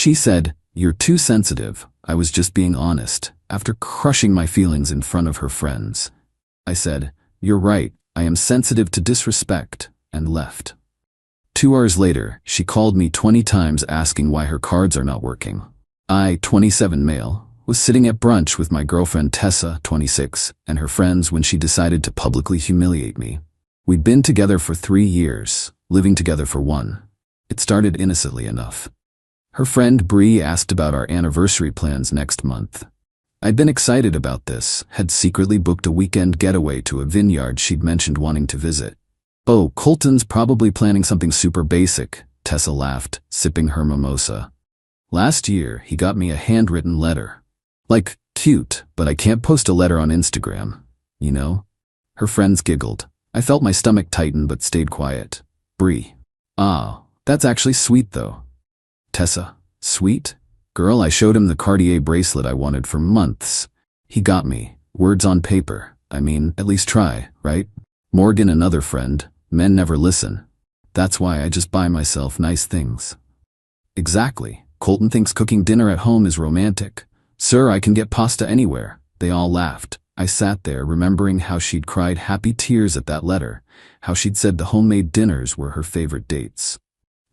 She said, "You're too sensitive." I was just being honest, after crushing my feelings in front of her friends. I said, "You're right, I am sensitive to disrespect," and left. 2 hours later, she called me 20 times asking why her cards are not working. I, 27 male, was sitting at brunch with my girlfriend Tessa, 26, and her friends when she decided to publicly humiliate me. We'd been together for 3 years, living together for 1. It started innocently enough. Her friend Bree asked about our anniversary plans next month. I'd been excited about this, had secretly booked a weekend getaway to a vineyard she'd mentioned wanting to visit. "Oh, Colton's probably planning something super basic," Tessa laughed, sipping her mimosa. "Last year, he got me a handwritten letter. Like, cute, but I can't post a letter on Instagram, you know?" Her friends giggled. I felt my stomach tighten but stayed quiet. Bree: "Ah, that's actually sweet though." Tessa: "Sweet? Girl, I showed him the Cartier bracelet I wanted for months. He got me. Words on paper. I mean, at least try, right?" Morgan, another friend: "Men never listen. That's why I just buy myself nice things." "Exactly. Colton thinks cooking dinner at home is romantic. Sir, I can get pasta anywhere." They all laughed. I sat there remembering how she'd cried happy tears at that letter, how she'd said the homemade dinners were her favorite dates.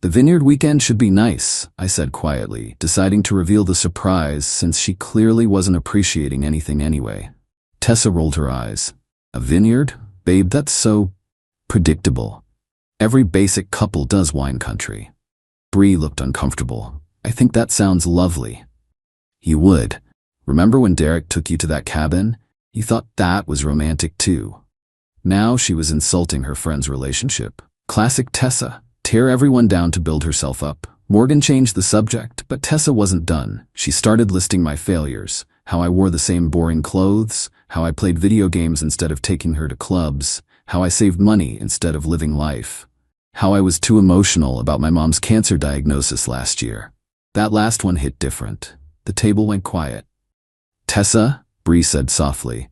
"The vineyard weekend should be nice," I said quietly, deciding to reveal the surprise since she clearly wasn't appreciating anything anyway. Tessa rolled her eyes. "A vineyard? Babe, that's so predictable. Every basic couple does wine country." Bree looked uncomfortable. "I think that sounds lovely." "You would. Remember when Derek took you to that cabin? You thought that was romantic too." Now she was insulting her friend's relationship. Classic Tessa. Tear everyone down to build herself up. Morgan changed the subject, but Tessa wasn't done. She started listing my failures. How I wore the same boring clothes, how I played video games instead of taking her to clubs, how I saved money instead of living life, how I was too emotional about my mom's cancer diagnosis last year. That last one hit different. The table went quiet. "Tessa," Bree said softly,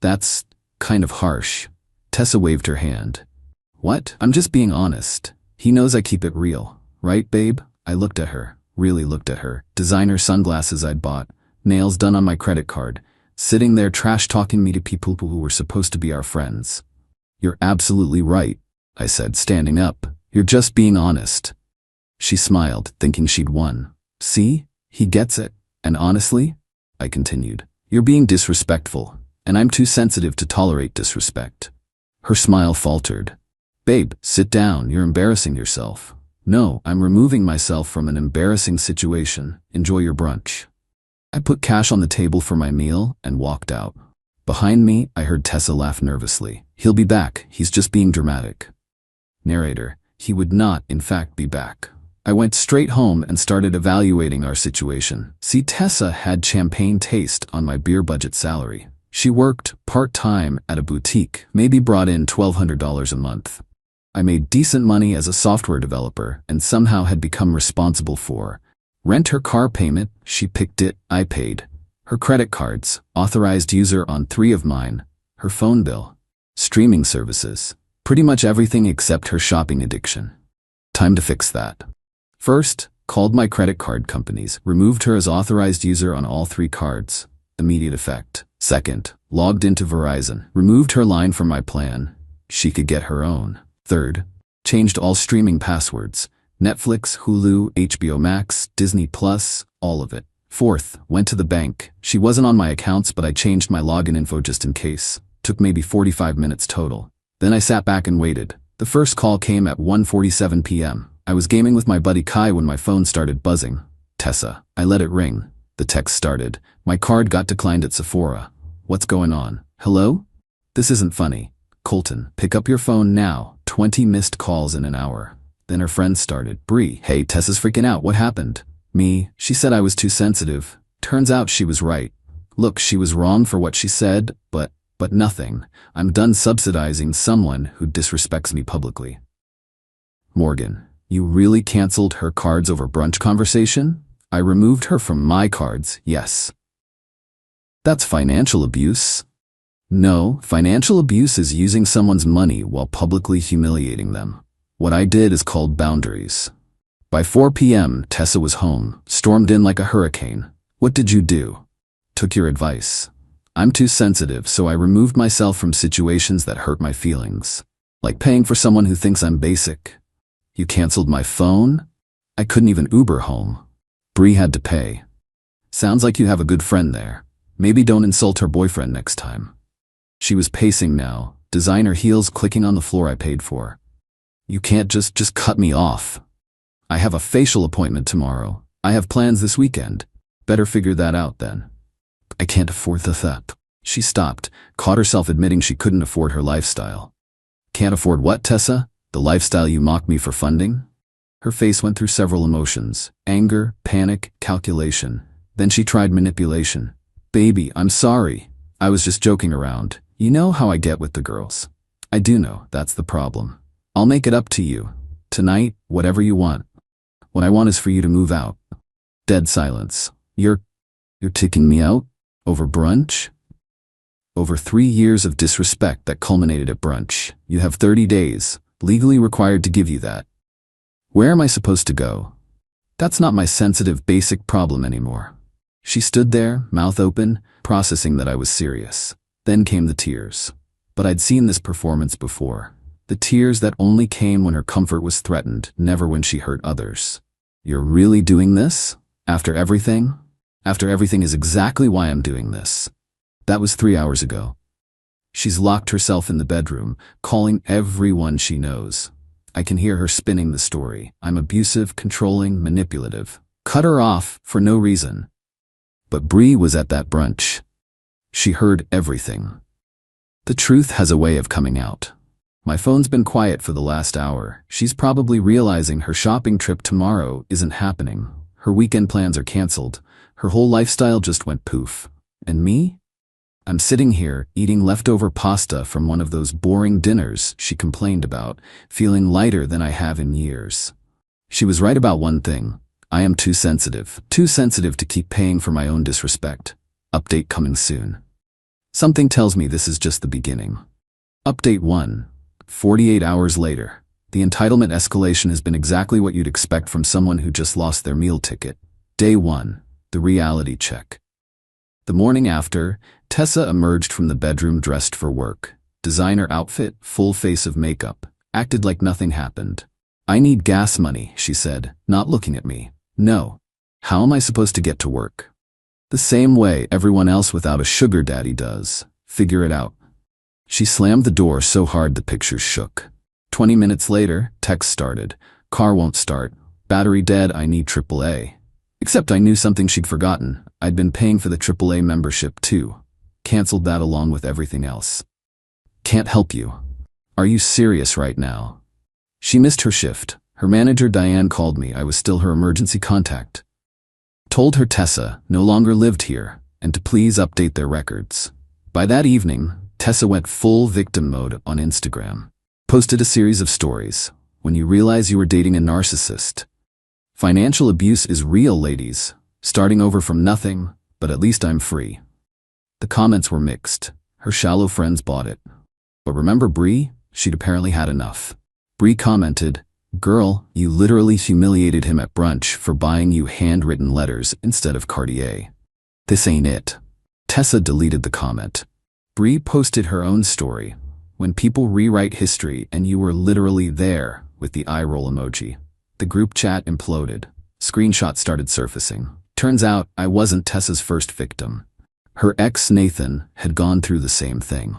"that's kind of harsh." Tessa waved her hand. "What? I'm just being honest. He knows I keep it real. Right, babe?" I looked at her, really looked at her. Designer sunglasses I'd bought, nails done on my credit card, sitting there trash-talking me to people who were supposed to be our friends. "You're absolutely right," I said, standing up. "You're just being honest." She smiled, thinking she'd won. "See? He gets it. And honestly," I continued, "you're being disrespectful, and I'm too sensitive to tolerate disrespect." Her smile faltered. "Babe, sit down, you're embarrassing yourself." "No, I'm removing myself from an embarrassing situation. Enjoy your brunch." I put cash on the table for my meal and walked out. Behind me, I heard Tessa laugh nervously. "He'll be back, he's just being dramatic." Narrator: He would not, in fact, be back. I went straight home and started evaluating our situation. See, Tessa had champagne taste on my beer budget salary. She worked part-time at a boutique, maybe brought in $1,200 a month. I made decent money as a software developer and somehow had become responsible for rent. Her car payment, she picked it, I paid. Her credit cards, authorized user on 3 of mine. Her phone bill, streaming services, pretty much everything except her shopping addiction. Time to fix that. First, called my credit card companies, removed her as authorized user on all 3 cards. Immediate effect. Second, logged into Verizon, removed her line from my plan. She could get her own. Third, changed all streaming passwords. Netflix, Hulu, HBO Max, Disney Plus, all of it. Fourth, went to the bank. She wasn't on my accounts, but I changed my login info just in case. Took maybe 45 minutes total. Then I sat back and waited. The first call came at 1:47 p.m. I was gaming with my buddy Kai when my phone started buzzing. "Tessa." I let it ring. The text started. "My card got declined at Sephora. What's going on? Hello? This isn't funny. Colton, pick up your phone now. 20 missed calls in an hour." Then her friend started. "Bree, hey, Tessa's freaking out. What happened?" Me. "She said I was too sensitive." Turns out she was right. Look, she was wrong for what she said, but nothing. I'm done subsidizing someone who disrespects me publicly. Morgan: You really canceled her cards over brunch conversation? I removed her from my cards, yes. That's financial abuse. No, financial abuse is using someone's money while publicly humiliating them. What I did is called boundaries. By 4 p.m., Tessa was home, stormed in like a hurricane. What did you do? Took your advice. I'm too sensitive, so I removed myself from situations that hurt my feelings. Like paying for someone who thinks I'm basic. You canceled my phone? I couldn't even Uber home. Bree had to pay. Sounds like you have a good friend there. Maybe don't insult her boyfriend next time. She was pacing now, designer heels clicking on the floor I paid for. You can't just cut me off. I have a facial appointment tomorrow. I have plans this weekend. Better figure that out then. I can't afford that. She stopped, caught herself admitting she couldn't afford her lifestyle. Can't afford what, Tessa? The lifestyle you mock me for funding? Her face went through several emotions: anger, panic, calculation. Then she tried manipulation. Baby, I'm sorry. I was just joking around. You know how I get with the girls. I do know, that's the problem. I'll make it up to you. Tonight, whatever you want. What I want is for you to move out. Dead silence. You're taking me out? Over brunch? Over 3 years of disrespect that culminated at brunch. You have 30 days, legally required to give you that. Where am I supposed to go? That's not my sensitive, basic problem anymore. She stood there, mouth open, processing that I was serious. Then came the tears. But I'd seen this performance before. The tears that only came when her comfort was threatened, never when she hurt others. You're really doing this? After everything? After everything is exactly why I'm doing this. That was 3 hours ago. She's locked herself in the bedroom, calling everyone she knows. I can hear her spinning the story. I'm abusive, controlling, manipulative. Cut her off for no reason. But Bree was at that brunch. She heard everything. The truth has a way of coming out. My phone's been quiet for the last hour. She's probably realizing her shopping trip tomorrow isn't happening. Her weekend plans are canceled. Her whole lifestyle just went poof. And me? I'm sitting here, eating leftover pasta from one of those boring dinners she complained about, feeling lighter than I have in years. She was right about one thing. I am too sensitive to keep paying for my own disrespect. Update coming soon. Something tells me this is just the beginning. Update 1. 48 hours later. The entitlement escalation has been exactly what you'd expect from someone who just lost their meal ticket. Day 1. The reality check. The morning after, Tessa emerged from the bedroom dressed for work. Designer outfit, full face of makeup. Acted like nothing happened. I need gas money, she said, not looking at me. No. How am I supposed to get to work? The same way everyone else without a sugar daddy does. Figure it out. She slammed the door so hard the pictures shook. 20 minutes later, text started. Car won't start. Battery dead, I need AAA. Except I knew something she'd forgotten. I'd been paying for the AAA membership too. Canceled that along with everything else. Can't help you. Are you serious right now? She missed her shift. Her manager Diane called me. I was still her emergency contact. Told her Tessa no longer lived here and to please update their records. By that evening, Tessa went full victim mode on Instagram. Posted a series of stories. When you realize you were dating a narcissist. Financial abuse is real, ladies. Starting over from nothing, but at least I'm free. The comments were mixed. Her shallow friends bought it. But remember Bree? She'd apparently had enough. Bree commented, "Girl, you literally humiliated him at brunch for buying you handwritten letters instead of Cartier. This ain't it." Tessa deleted the comment. Bree posted her own story. When people rewrite history and you were literally there with the eye roll emoji. The group chat imploded. Screenshots started surfacing. Turns out I wasn't Tessa's first victim. Her ex, Nathan, had gone through the same thing.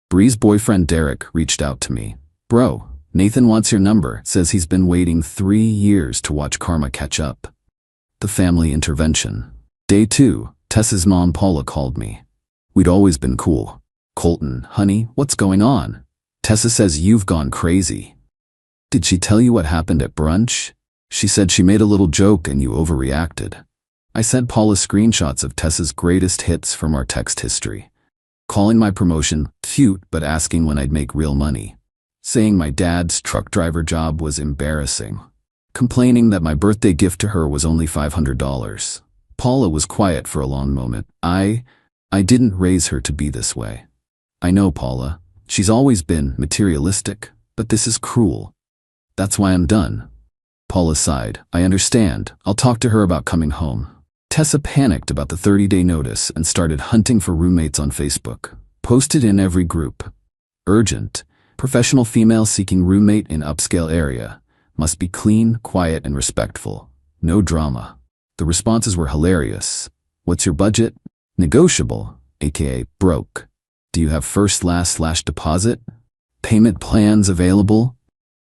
Bree's boyfriend, Derek, reached out to me. "Bro, Nathan wants your number, says he's been waiting 3 years to watch karma catch up." The family intervention. Day 2, Tessa's mom, Paula, called me. We'd always been cool. "Colton, honey, what's going on? Tessa says you've gone crazy." "Did she tell you what happened at brunch?" "She said she made a little joke and you overreacted." I sent Paula screenshots of Tessa's greatest hits from our text history. Calling my promotion cute but asking when I'd make real money. Saying my dad's truck driver job was embarrassing. Complaining that my birthday gift to her was only $500. Paula was quiet for a long moment. I didn't raise her to be this way. I know Paula. She's always been materialistic, but this is cruel. That's why I'm done. Paula sighed. I understand. I'll talk to her about coming home. Tessa panicked about the 30-day notice and started hunting for roommates on Facebook. Posted in every group. Urgent. Professional female seeking roommate in upscale area. Must be clean, quiet, and respectful. No drama. The responses were hilarious. What's your budget? Negotiable, aka broke. Do you have first, last / deposit? Payment plans available?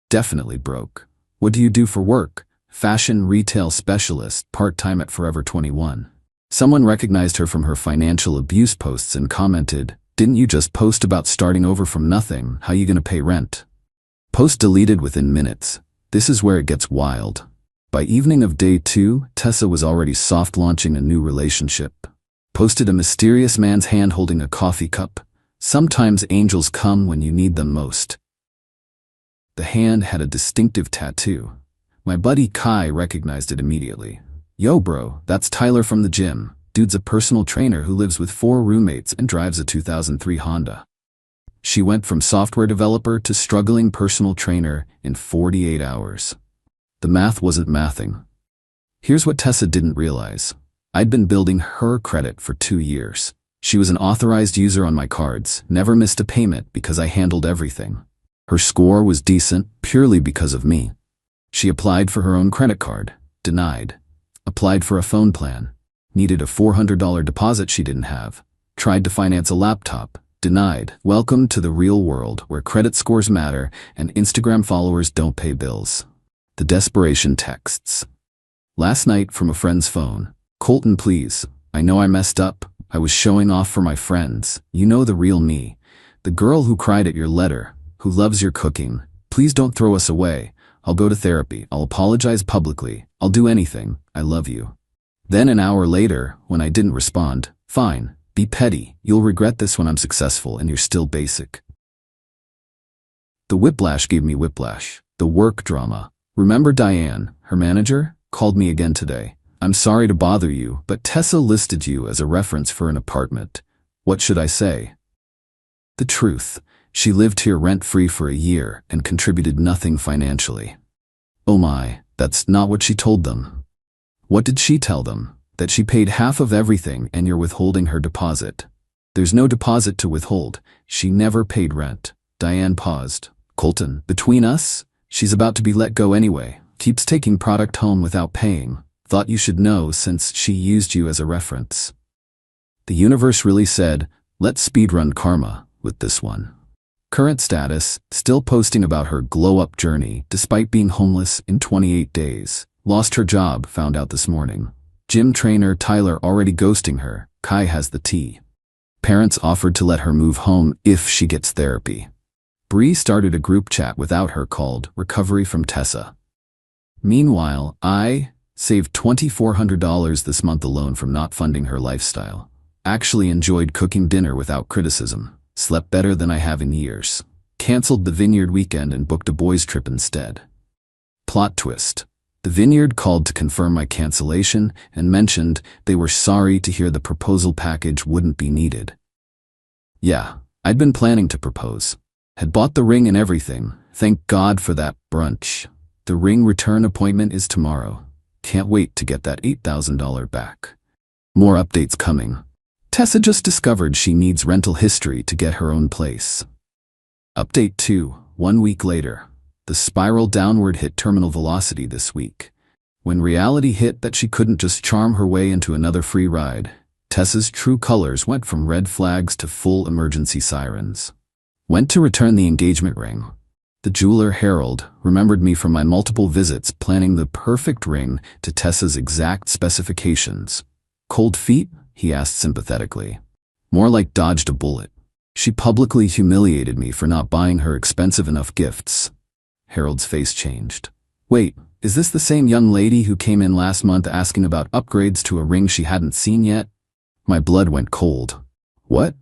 Definitely broke. What do you do for work? Fashion retail specialist, part-time at Forever 21. Someone recognized her from her financial abuse posts and commented, "Didn't you just post about starting over from nothing? How you gonna pay rent?" Post deleted within minutes. This is where it gets wild. By evening of day 2, Tessa was already soft launching a new relationship. Posted a mysterious man's hand holding a coffee cup. Sometimes angels come when you need them most. The hand had a distinctive tattoo. My buddy Kai recognized it immediately. Yo bro, that's Tyler from the gym. Dude's a personal trainer who lives with 4 roommates and drives a 2003 Honda. She went from software developer to struggling personal trainer in 48 hours. The math wasn't mathing. Here's what Tessa didn't realize. I'd been building her credit for 2 years. She was an authorized user on my cards, never missed a payment because I handled everything. Her score was decent purely because of me. She applied for her own credit card, denied. Applied for a phone plan, needed a $400 deposit she didn't have. Tried to finance a laptop, denied. Welcome to the real world where credit scores matter and Instagram followers don't pay bills. The desperation texts. Last night from a friend's phone. Colton, please. I know I messed up. I was showing off for my friends. You know the real me. The girl who cried at your letter, who loves your cooking. Please don't throw us away. I'll go to therapy. I'll apologize publicly. I'll do anything. I love you. Then an hour later, when I didn't respond, fine, be petty. You'll regret this when I'm successful and you're still basic. The whiplash gave me whiplash. The work drama. Remember Diane, her manager, called me again today. I'm sorry to bother you, but Tessa listed you as a reference for an apartment. What should I say? The truth. She lived here rent-free for a year and contributed nothing financially. Oh my, that's not what she told them. What did she tell them? That she paid half of everything and you're withholding her deposit. There's no deposit to withhold. She never paid rent. Diane paused. Colton, between us? She's about to be let go anyway. Keeps taking product home without paying. Thought you should know since she used you as a reference. The universe really said, let's speedrun karma with this one. Current status, still posting about her glow-up journey despite being homeless in 28 days. Lost her job, found out this morning. Gym trainer Tyler already ghosting her. Kai has the tea. Parents offered to let her move home if she gets therapy. Bree started a group chat without her called Recovery from Tessa. Meanwhile, I saved $2,400 this month alone from not funding her lifestyle. Actually enjoyed cooking dinner without criticism. Slept better than I have in years. Cancelled the Vineyard weekend and booked a boys' trip instead. Plot twist. The Vineyard called to confirm my cancellation and mentioned they were sorry to hear the proposal package wouldn't be needed. Yeah, I'd been planning to propose. Had bought the ring and everything. Thank God for that brunch. The ring return appointment is tomorrow. Can't wait to get that $8,000 back. More updates coming. Tessa just discovered she needs rental history to get her own place. Update 2, 1 week later. The spiral downward hit terminal velocity this week. When reality hit that she couldn't just charm her way into another free ride, Tessa's true colors went from red flags to full emergency sirens. Went to return the engagement ring. The jeweler Harold remembered me from my multiple visits planning the perfect ring to Tessa's exact specifications. Cold feet? He asked sympathetically. More like dodged a bullet. She publicly humiliated me for not buying her expensive enough gifts. Harold's face changed. Wait, is this the same young lady who came in last month asking about upgrades to a ring she hadn't seen yet? My blood went cold. What?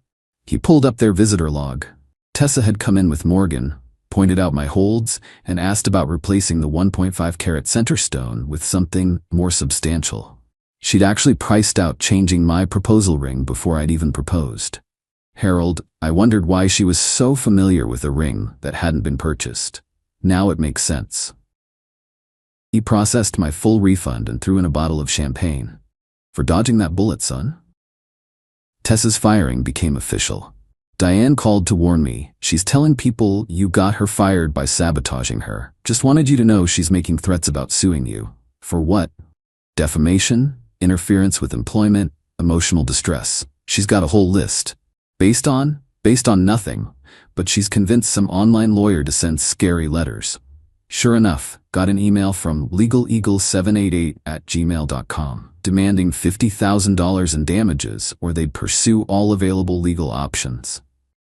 He pulled up their visitor log. Tessa had come in with Morgan, pointed out my holds, and asked about replacing the 1.5 carat center stone with something more substantial. She'd actually priced out changing my proposal ring before I'd even proposed. Harold, I wondered why she was so familiar with a ring that hadn't been purchased. Now it makes sense. He processed my full refund and threw in a bottle of champagne. For dodging that bullet, son? Tessa's firing became official. Diane called to warn me. She's telling people you got her fired by sabotaging her. Just wanted you to know she's making threats about suing you. For what? Defamation, interference with employment, emotional distress. She's got a whole list. Based on nothing, but she's convinced some online lawyer to send scary letters. Sure enough, got an email from legaleagle788@gmail.com demanding $50,000 in damages or they'd pursue all available legal options.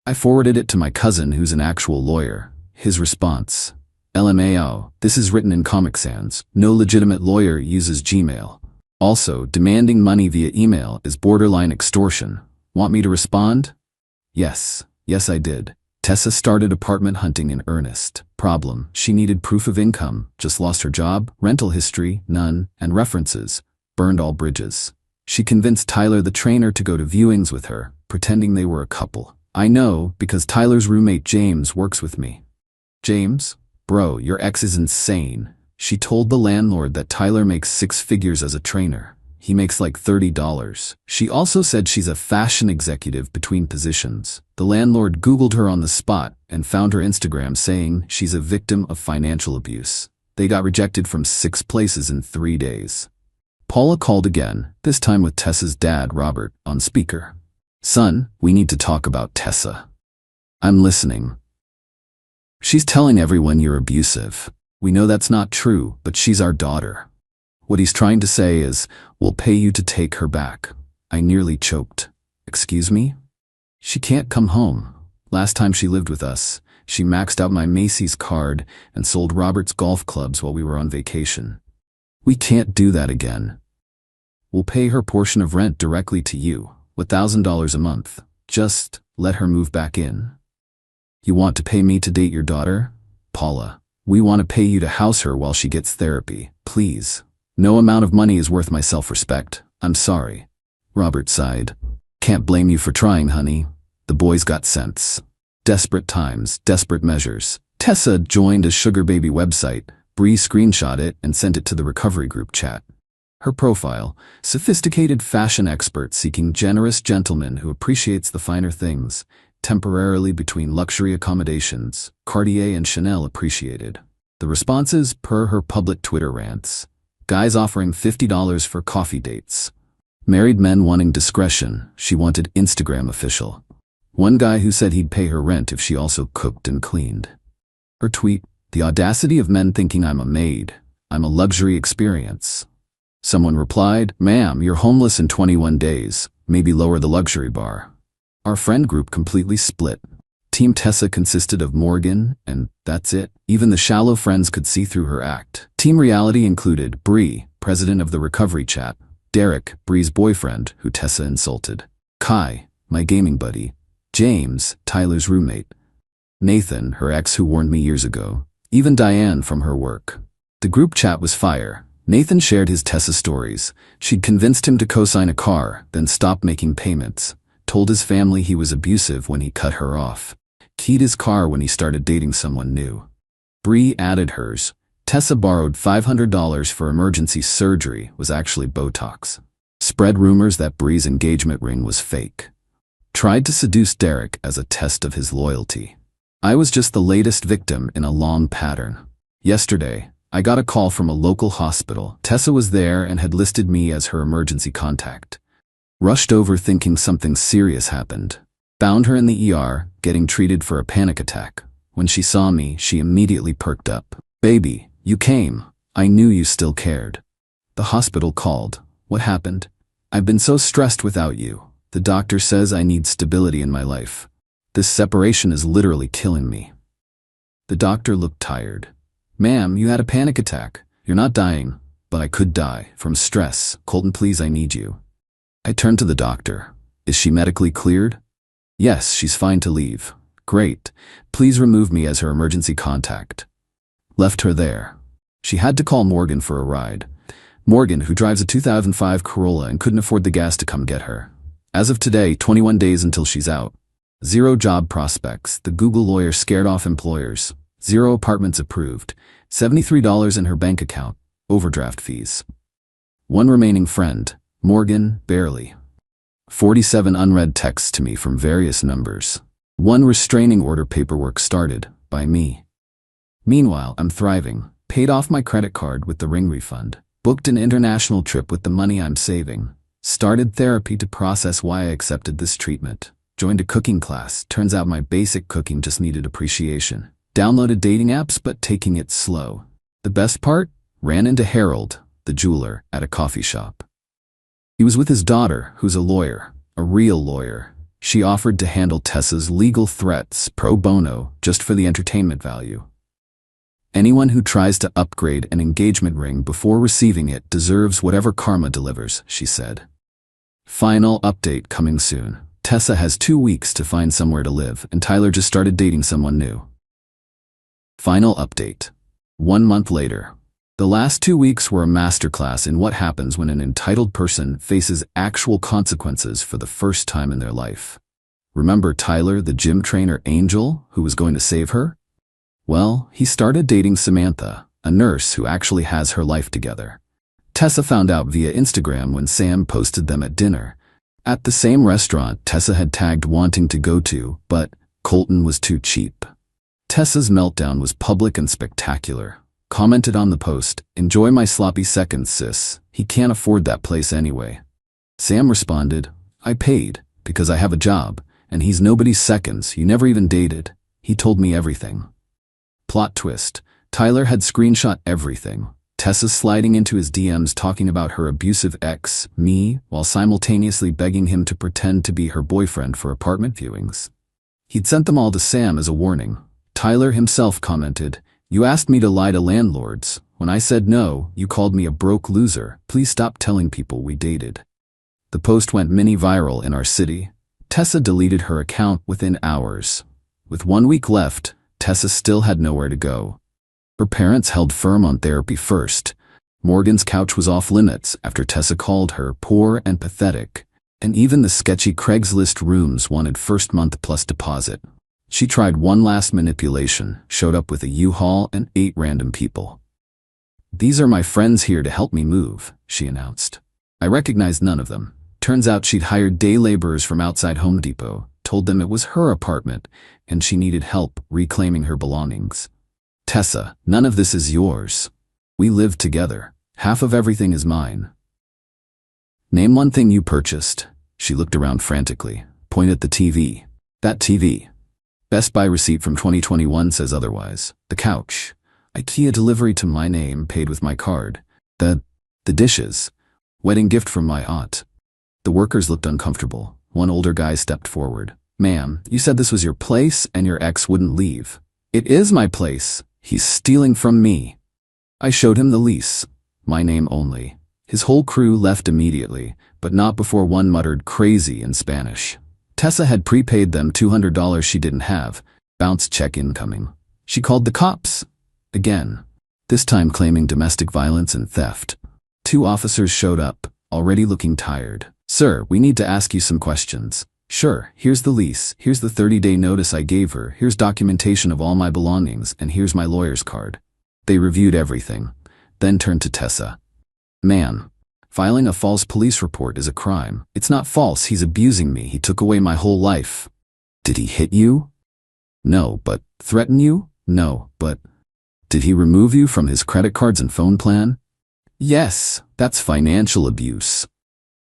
I forwarded it to my cousin who's an actual lawyer. His response: LMAO, this is written in Comic Sans. No legitimate lawyer uses Gmail. Also, demanding money via email is borderline extortion. Want me to respond? Yes I did. Tessa started apartment hunting in earnest. Problem: she needed proof of income, just lost her job, rental history, none, and references. Burned all bridges. She convinced Tyler the trainer to go to viewings with her, pretending they were a couple. I know, because Tyler's roommate James works with me. James? Bro, your ex is insane. She told the landlord that Tyler makes 6 figures as a trainer. He makes like $30. She also said she's a fashion executive between positions. The landlord Googled her on the spot and found her Instagram saying she's a victim of financial abuse. They got rejected from 6 places in 3 days. Paula called again, this time with Tessa's dad, Robert, on speaker. Son, we need to talk about Tessa. I'm listening. She's telling everyone you're abusive. We know that's not true, but she's our daughter. What he's trying to say is, we'll pay you to take her back. I nearly choked. Excuse me? She can't come home. Last time she lived with us, she maxed out my Macy's card and sold Robert's golf clubs while we were on vacation. We can't do that again. We'll pay her portion of rent directly to you, $1,000 a month. Just let her move back in. You want to pay me to date your daughter? Paula, we want to pay you to house her while she gets therapy, please. No amount of money is worth my self-respect. I'm sorry. Robert sighed. Can't blame you for trying, honey. The boy's got sense. Desperate times, desperate measures. Tessa joined a sugar baby website. Bree screenshot it and sent it to the recovery group chat. Her profile: sophisticated fashion expert seeking generous gentleman who appreciates the finer things, temporarily between luxury accommodations, Cartier and Chanel appreciated. The responses per her public Twitter rants. Guys offering $50 for coffee dates. Married men wanting discretion. She wanted Instagram official. One guy who said he'd pay her rent if she also cooked and cleaned. Her tweet: the audacity of men thinking I'm a maid. I'm a luxury experience. Someone replied, ma'am, you're homeless in 21 days. Maybe lower the luxury bar. Our friend group completely split. Team Tessa consisted of Morgan, and that's it. Even the shallow friends could see through her act. Team Reality included Bree, president of the recovery chat, Derek, Bree's boyfriend, who Tessa insulted, Kai, my gaming buddy, James, Tyler's roommate, Nathan, her ex who warned me years ago, even Diane from her work. The group chat was fire. Nathan shared his Tessa stories. She'd convinced him to co-sign a car, then stop making payments. Told his family he was abusive when he cut her off. Keyed his car when he started dating someone new. Bree added hers. Tessa borrowed $500 for emergency surgery, was actually Botox. Spread rumors that Bree's engagement ring was fake. Tried to seduce Derek as a test of his loyalty. I was just the latest victim in a long pattern. Yesterday, I got a call from a local hospital. Tessa was there and had listed me as her emergency contact. Rushed over thinking something serious happened. Found her in the ER, getting treated for a panic attack. When she saw me, she immediately perked up. Baby, you came. I knew you still cared. The hospital called. What happened? I've been so stressed without you. The doctor says I need stability in my life. This separation is literally killing me. The doctor looked tired. Ma'am, you had a panic attack. You're not dying, but I could die from stress. Colton, please, I need you. I turned to the doctor. Is she medically cleared? Yes, she's fine to leave. Great. Please remove me as her emergency contact. Left her there. She had to call Morgan for a ride. Morgan, who drives a 2005 Corolla and couldn't afford the gas to come get her. As of today, 21 days until she's out. 0 job prospects. The Google lawyer scared off employers. 0 apartments approved. $73 in her bank account. overdraft fees. One remaining friend, Morgan, barely. 47 unread texts to me from various numbers. One restraining order paperwork started, by me. Meanwhile, I'm thriving, paid off my credit card with the ring refund, booked an international trip with the money I'm saving, started therapy to process why I accepted this treatment, joined a cooking class, turns out my basic cooking just needed appreciation, downloaded dating apps but taking it slow. The best part? Ran into Harold, the jeweler, at a coffee shop. He was with his daughter, who's a lawyer, a real lawyer. She offered to handle Tessa's legal threats pro bono just for the entertainment value. Anyone who tries to upgrade an engagement ring before receiving it deserves whatever karma delivers, she said. Final update coming soon. Tessa has 2 weeks to find somewhere to live, and Tyler just started dating someone new. Final update. 1 month later. The last 2 weeks were a masterclass in what happens when an entitled person faces actual consequences for the first time in their life. Remember Tyler, the gym trainer angel, who was going to save her? Well, he started dating Samantha, a nurse who actually has her life together. Tessa found out via Instagram when Sam posted them at dinner. At the same restaurant Tessa had tagged wanting to go to, but Colton was too cheap. Tessa's meltdown was public and spectacular. Commented on the post, "Enjoy my sloppy seconds, sis. He can't afford that place anyway." Sam responded, "I paid, because I have a job, and he's nobody's seconds, you never even dated. He told me everything." Plot twist. Tyler had screenshot everything. Tessa sliding into his DMs talking about her abusive ex, me, while simultaneously begging him to pretend to be her boyfriend for apartment viewings. He'd sent them all to Sam as a warning. Tyler himself commented, "You asked me to lie to landlords. When I said no, you called me a broke loser. Please stop telling people we dated." The post went mini viral in our city. Tessa deleted her account within hours. With 1 week left, Tessa still had nowhere to go. Her parents held firm on therapy first. Morgan's couch was off limits after Tessa called her poor and pathetic, and even the sketchy Craigslist rooms wanted first month plus deposit. She tried one last manipulation, showed up with a U-Haul and 8 random people. "These are my friends here to help me move," she announced. I recognized none of them. Turns out she'd hired day laborers from outside Home Depot, told them it was her apartment, and she needed help reclaiming her belongings. "Tessa, none of this is yours. We live together. Half of everything is mine." "Name one thing you purchased." She looked around frantically, pointed at the TV. "That TV. Best Buy receipt from 2021 says otherwise. The couch. IKEA delivery to my name paid with my card. The dishes. Wedding gift from my aunt." The workers looked uncomfortable. One older guy stepped forward. "Ma'am, you said this was your place and your ex wouldn't leave." "It is my place. He's stealing from me." I showed him the lease. My name only. His whole crew left immediately, but not before one muttered crazy in Spanish. Tessa had prepaid them $200 she didn't have. Bounce check incoming. She called the cops. Again. This time claiming domestic violence and theft. 2 officers showed up, already looking tired. "Sir, we need to ask you some questions." "Sure, here's the lease, here's the 30-day notice I gave her, here's documentation of all my belongings, and here's my lawyer's card." They reviewed everything, then turned to Tessa. "Ma'am, filing a false police report is a crime. It's not false, he's abusing me, he took away my whole life." "Did he hit you?" "No, but..." "Threaten you?" "No, but..." "Did he remove you from his credit cards and phone plan?" "Yes, that's financial abuse."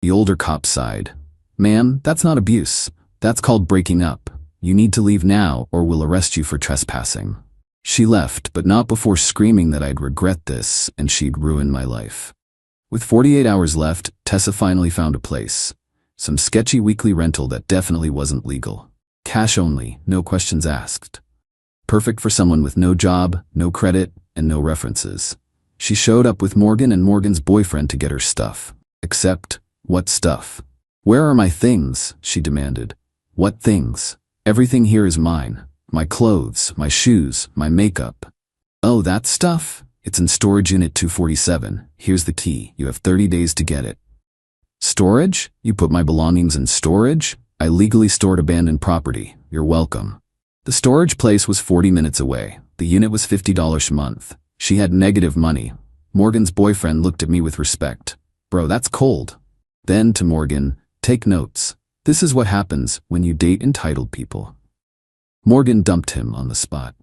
The older cop sighed. "Ma'am, that's not abuse. That's called breaking up. You need to leave now or we'll arrest you for trespassing." She left, but not before screaming that I'd regret this and she'd ruin my life. With 48 hours left, Tessa finally found a place. Some sketchy weekly rental that definitely wasn't legal. Cash only, no questions asked. Perfect for someone with no job, no credit, and no references. She showed up with Morgan and Morgan's boyfriend to get her stuff. Except, what stuff? "Where are my things?" she demanded. "What things? Everything here is mine. My clothes, my shoes, my makeup." "Oh, that stuff? It's in storage unit 247. Here's the key. You have 30 days to get it." "Storage? You put my belongings in storage? I legally stored abandoned property. You're welcome." The storage place was 40 minutes away. The unit was $50 a month. She had negative money. Morgan's boyfriend looked at me with respect. Bro, that's cold. Then to Morgan, take notes. This is what happens when you date entitled people. Morgan dumped him on the spot.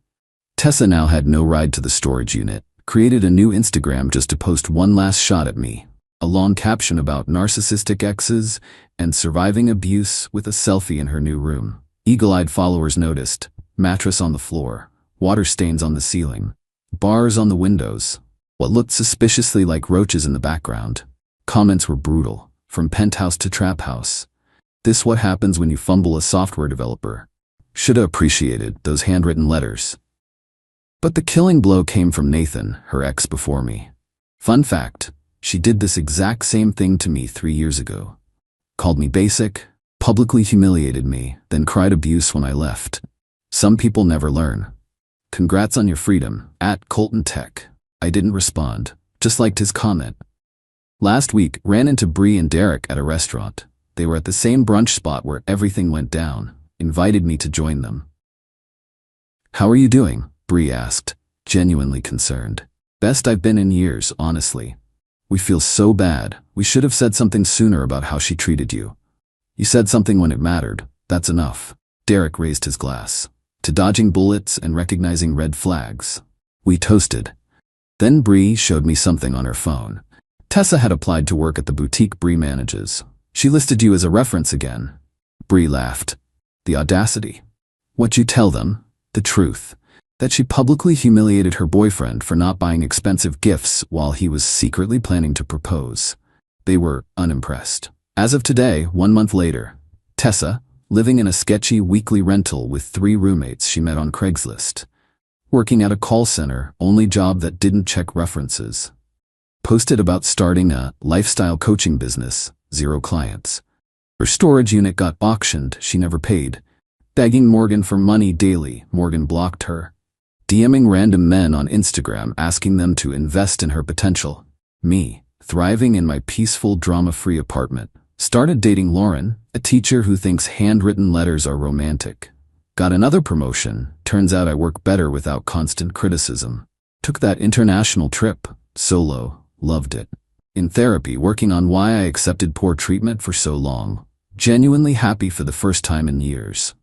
Tessa now had no ride to the storage unit, created a new Instagram just to post one last shot at me. A long caption about narcissistic exes and surviving abuse with a selfie in her new room. Eagle-eyed followers noticed. Mattress on the floor, water stains on the ceiling, bars on the windows, what looked suspiciously like roaches in the background. Comments were brutal, from penthouse to trap house. This what happens when you fumble a software developer. Shoulda appreciated those handwritten letters. But the killing blow came from Nathan, her ex before me. Fun fact, she did this exact same thing to me 3 years ago. Called me basic, publicly humiliated me, then cried abuse when I left. Some people never learn. Congrats on your freedom, @ColtonTech. I didn't respond, just liked his comment. Last week, ran into Bree and Derek at a restaurant. They were at the same brunch spot where everything went down, invited me to join them. How are you doing? Bree asked, genuinely concerned. Best I've been in years, honestly. We feel so bad. We should have said something sooner about how she treated you. You said something when it mattered. That's enough. Derek raised his glass. To dodging bullets and recognizing red flags. We toasted. Then Bree showed me something on her phone. Tessa had applied to work at the boutique Bree manages. She listed you as a reference again. Bree laughed. The audacity. What'd you tell them? The truth. That she publicly humiliated her boyfriend for not buying expensive gifts while he was secretly planning to propose. They were unimpressed. As of today, 1 month later, Tessa, living in a sketchy weekly rental with 3 roommates she met on Craigslist. Working at a call center, only job that didn't check references. Posted about starting a lifestyle coaching business, 0 clients. Her storage unit got auctioned, she never paid. Begging Morgan for money daily, Morgan blocked her. DMing random men on Instagram asking them to invest in her potential. Me, thriving in my peaceful drama-free apartment. Started dating Lauren, a teacher who thinks handwritten letters are romantic. Got another promotion, turns out I work better without constant criticism. Took that international trip, solo, loved it. In therapy, working on why I accepted poor treatment for so long. Genuinely happy for the first time in years.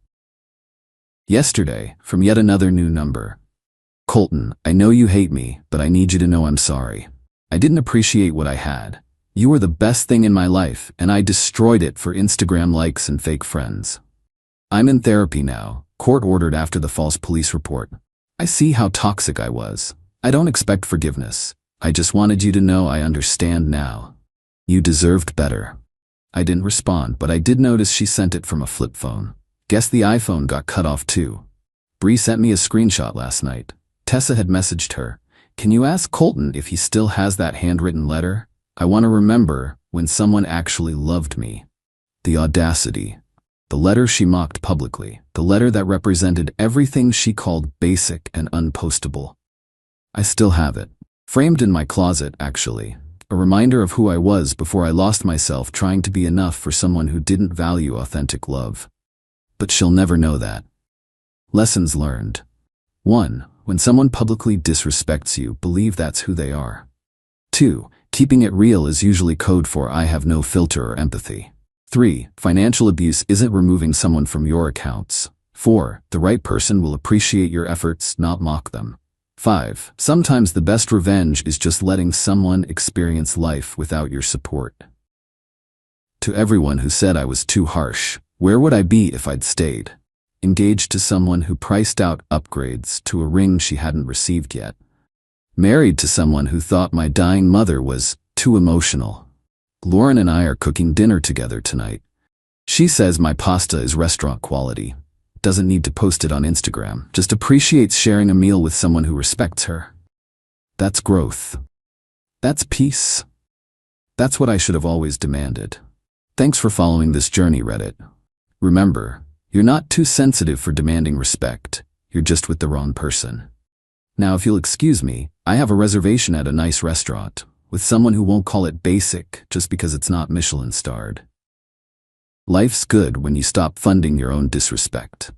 Yesterday, from yet another new number. Colton, I know you hate me, but I need you to know I'm sorry. I didn't appreciate what I had. You were the best thing in my life, and I destroyed it for Instagram likes and fake friends. I'm in therapy now, court-ordered after the false police report. I see how toxic I was. I don't expect forgiveness. I just wanted you to know I understand now. You deserved better. I didn't respond, but I did notice she sent it from a flip phone. Guess the iPhone got cut off too. Bree sent me a screenshot last night. Tessa had messaged her. Can you ask Colton if he still has that handwritten letter? I want to remember when someone actually loved me. The audacity. The letter she mocked publicly. The letter that represented everything she called basic and unpostable. I still have it. Framed in my closet, actually. A reminder of who I was before I lost myself trying to be enough for someone who didn't value authentic love. But she'll never know that. Lessons learned. 1. When someone publicly disrespects you, believe that's who they are. 2. Keeping it real is usually code for I have no filter or empathy. 3. Financial abuse isn't removing someone from your accounts. 4. The right person will appreciate your efforts, not mock them. 5. Sometimes the best revenge is just letting someone experience life without your support. To everyone who said I was too harsh, where would I be if I'd stayed? Engaged to someone who priced out upgrades to a ring she hadn't received yet. Married to someone who thought my dying mother was too emotional. Lauren and I are cooking dinner together tonight. She says my pasta is restaurant quality. Doesn't need to post it on Instagram, just appreciates sharing a meal with someone who respects her. That's growth. That's peace. That's what I should have always demanded. Thanks for following this journey, Reddit. Remember, you're not too sensitive for demanding respect. You're just with the wrong person. Now, if you'll excuse me, I have a reservation at a nice restaurant with someone who won't call it basic just because it's not Michelin starred. Life's good when you stop funding your own disrespect.